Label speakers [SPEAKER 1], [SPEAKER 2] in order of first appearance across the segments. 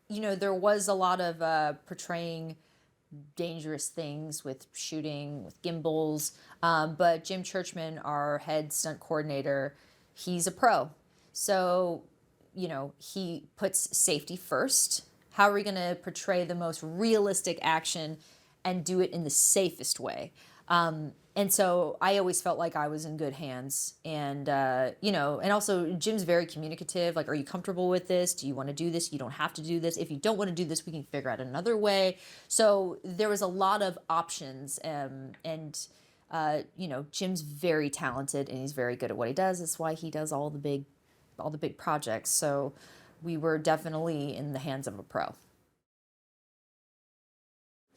[SPEAKER 1] there was a lot of portraying dangerous things with shooting, with gimbals. But Jim Churchman, our head stunt coordinator, he's a pro. So, he puts safety first. How are we going to portray the most realistic action and do it in the safest way? And so I always felt like I was in good hands. And also Jim's very communicative. Like, are you comfortable with this? Do you want to do this? You don't have to do this. If you don't want to do this, we can figure out another way. So there was a lot of options. Jim's very talented and he's very good at what he does. That's why he does all the big projects. So we were definitely in the hands of a pro.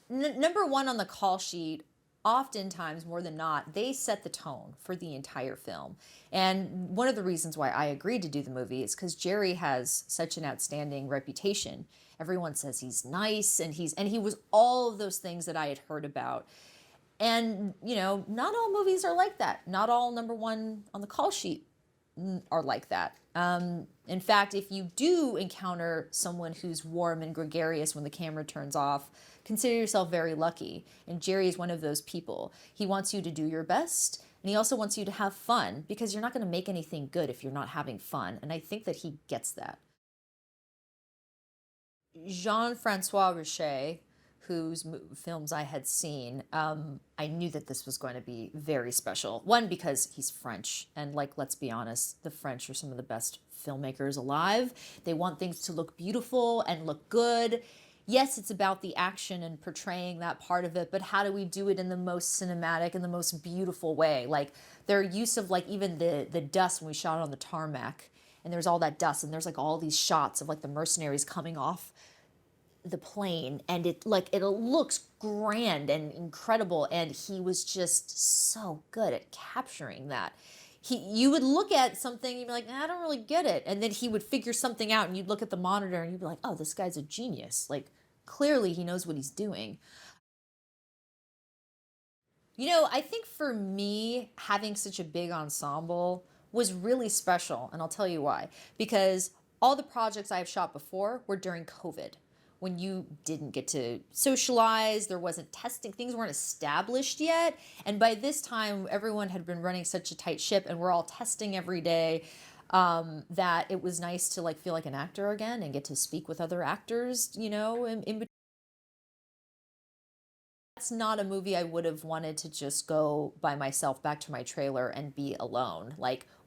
[SPEAKER 1] Number one on the call sheet, oftentimes more than not, they set the tone for the entire film. And one of the reasons why I agreed to do the movie is because Jerry has such an outstanding reputation. Everyone says he's nice and he was all of those things that I had heard about. And not all movies are like that. Not all number one on the call sheet are like that. In fact, if you do encounter someone who's warm and gregarious when the camera turns off, consider yourself very lucky. And Jerry is one of those people. He wants you to do your best, and he also wants you to have fun, because you're not going to make anything good if you're not having fun. And I think that he gets that. Jean-Francois Richet, whose films I had seen, I knew that this was going to be very special. One, because he's French, and let's be honest, the French are some of the best filmmakers alive. They want things to look beautiful and look good. Yes, it's about the action and portraying that part of it, but how do we do it in the most cinematic and the most beautiful way? Like, their use of even the dust when we shot on the tarmac, and there's all that dust, and there's all these shots of the mercenaries coming off the plane, and it looks grand and incredible, and he was just so good at capturing that. You would look at something and you'd be like, I don't really get it, and then he would figure something out, and you'd look at the monitor and you'd be like, oh, this guy's a genius. Clearly he knows what he's doing. I think for me, having such a big ensemble was really special, and I'll tell you why. Because all the projects I've shot before were during COVID, when you didn't get to socialize, there wasn't testing, things weren't established yet. And by this time, everyone had been running such a tight ship, and we're all testing every day, that it was nice to feel like an actor again and get to speak with other actors, in that's not a movie I would have wanted to just go by myself back to my trailer and be alone.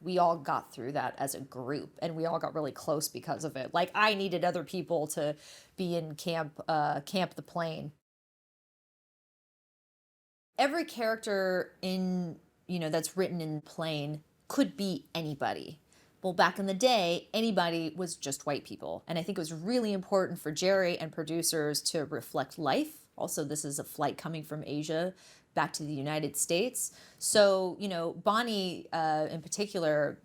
[SPEAKER 1] We all got through that as a group, and we all got really close because of it. I needed other people to be in Camp the Plane. Every character that's written in Plane could be anybody. Well, back in the day, anybody was just white people. And I think it was really important for Jerry and producers to reflect life. Also, this is a flight coming from Asia back to the United States. So, Bonnie in particular,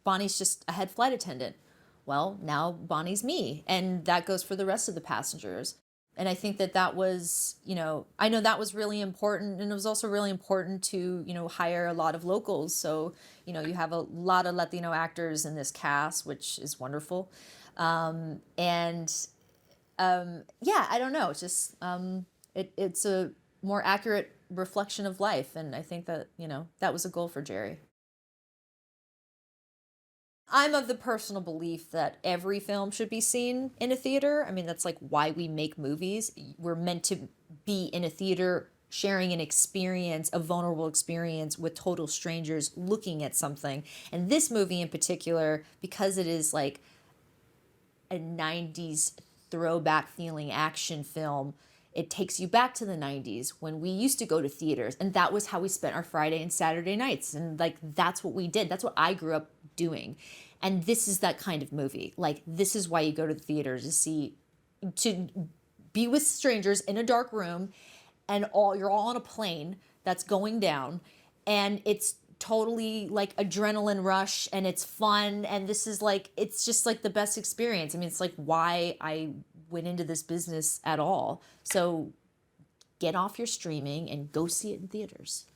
[SPEAKER 1] Bonnie's just a head flight attendant. Well, now Bonnie's me. And that goes for the rest of the passengers. And I think that was, I know that was really important. And it was also really important to, hire a lot of locals. So, you have a lot of Latino actors in this cast, which is wonderful. Yeah, I don't know. It's just, it's a more accurate reflection of life. And I think that, that was a goal for Jerry. I'm of the personal belief that every film should be seen in a theater. I mean, that's why we make movies. We're meant to be in a theater sharing an experience, a vulnerable experience with total strangers looking at something. And this movie in particular, because it is a 90s throwback feeling action film, it takes you back to the 90s when we used to go to theaters, and that was how we spent our Friday and Saturday nights, and that's what we did. That's what I grew up doing. And this is that kind of movie. This is why you go to the theater, to be with strangers in a dark room, and you're all on a plane that's going down, and it's totally adrenaline rush, and it's fun, and this is it's just the best experience. I mean, it's why I went into this business at all. So get off your streaming and go see it in theaters.